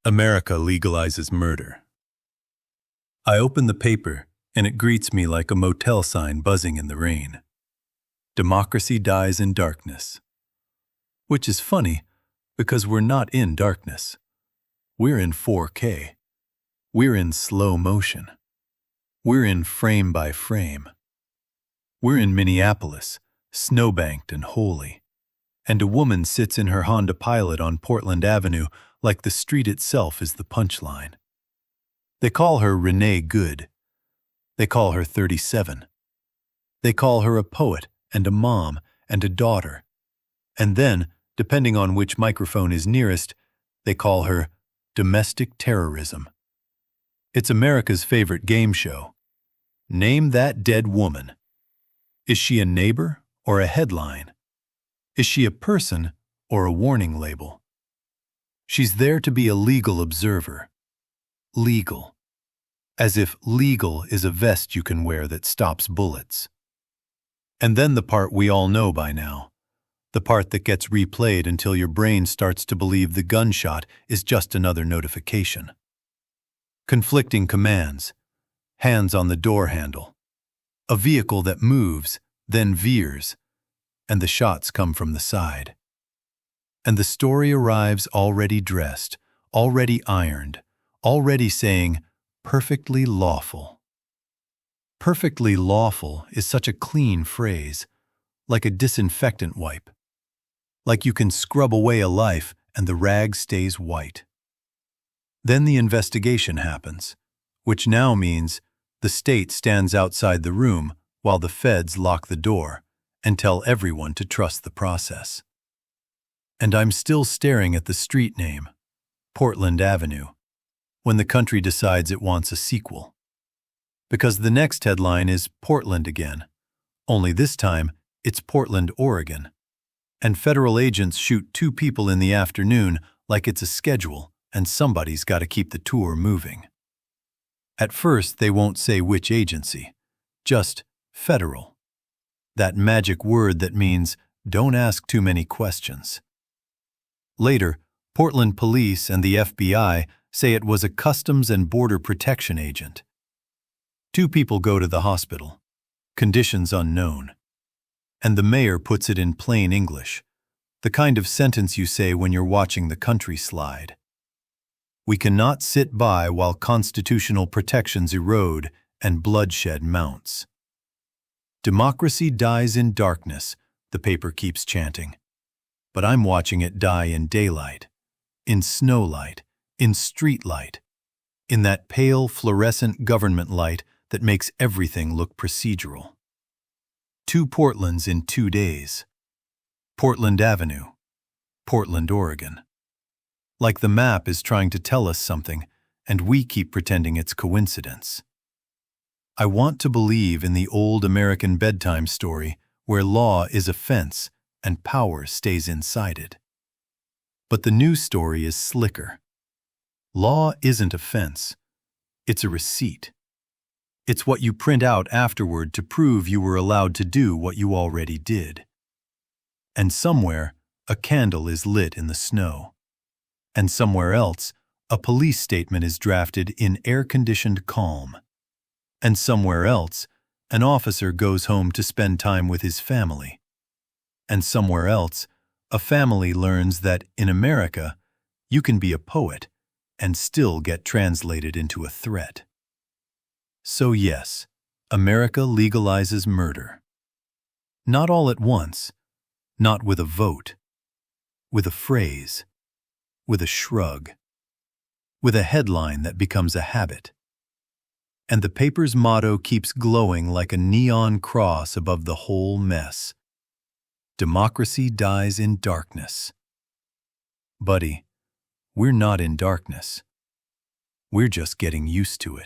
America legalizes murder. I open the paper, and it greets me like a motel sign buzzing in the rain. Democracy dies in darkness. Which is funny, because we're not in darkness. We're in 4K. We're in slow motion. We're in frame by frame. We're in Minneapolis, snowbanked and holy. And a woman sits in her Honda Pilot on Portland Avenue like the street itself is the punchline. They call her Renee Good. They call her 37. They call her a poet and a mom and a daughter. And then, depending on which microphone is nearest, they call her domestic terrorism. It's America's favorite game show. Name that dead woman. Is she a neighbor or a headline? Is she a person or a warning label? She's there to be a legal observer. Legal. As if legal is a vest you can wear that stops bullets. And then the part we all know by now. The part that gets replayed until your brain starts to believe the gunshot is just another notification. Conflicting commands. Hands on the door handle. A vehicle that moves, then veers, and the shots come from the side. And the story arrives already dressed, already ironed, already saying, perfectly lawful. Perfectly lawful is such a clean phrase, like a disinfectant wipe. Like you can scrub away a life and the rag stays white. Then the investigation happens, which now means the state stands outside the room while the feds lock the door and tell everyone to trust the process. And I'm still staring at the street name, Portland Avenue, when the country decides it wants a sequel. Because the next headline is Portland again, only this time it's Portland, Oregon. And federal agents shoot 2 people in the afternoon like it's a schedule and somebody's got to keep the tour moving. At first, they won't say which agency, just federal. That magic word that means don't ask too many questions. Later, Portland police and the FBI say it was a Customs and Border Protection agent. 2 people go to the hospital, conditions unknown. And the mayor puts it in plain English, the kind of sentence you say when you're watching the country slide. We cannot sit by while constitutional protections erode and bloodshed mounts. Democracy dies in darkness, the paper keeps chanting. But I'm watching it die in daylight, in snowlight, in street light, in that pale fluorescent government light that makes everything look procedural. 2 Portlands in 2 days. Portland Avenue, Portland, Oregon. Like the map is trying to tell us something, and we keep pretending it's coincidence. I want to believe in the old American bedtime story where law is a fence and power stays inside it. But the new story is slicker. Law isn't a fence. It's a receipt. It's what you print out afterward to prove you were allowed to do what you already did. And somewhere, a candle is lit in the snow. And somewhere else, a police statement is drafted in air-conditioned calm. And somewhere else, an officer goes home to spend time with his family. And somewhere else, a family learns that in America, you can be a poet and still get translated into a threat. So yes, America legalizes murder. Not all at once, not with a vote, with a phrase, with a shrug, with a headline that becomes a habit. And the paper's motto keeps glowing like a neon cross above the whole mess. Democracy dies in darkness. Buddy, we're not in darkness. We're just getting used to it.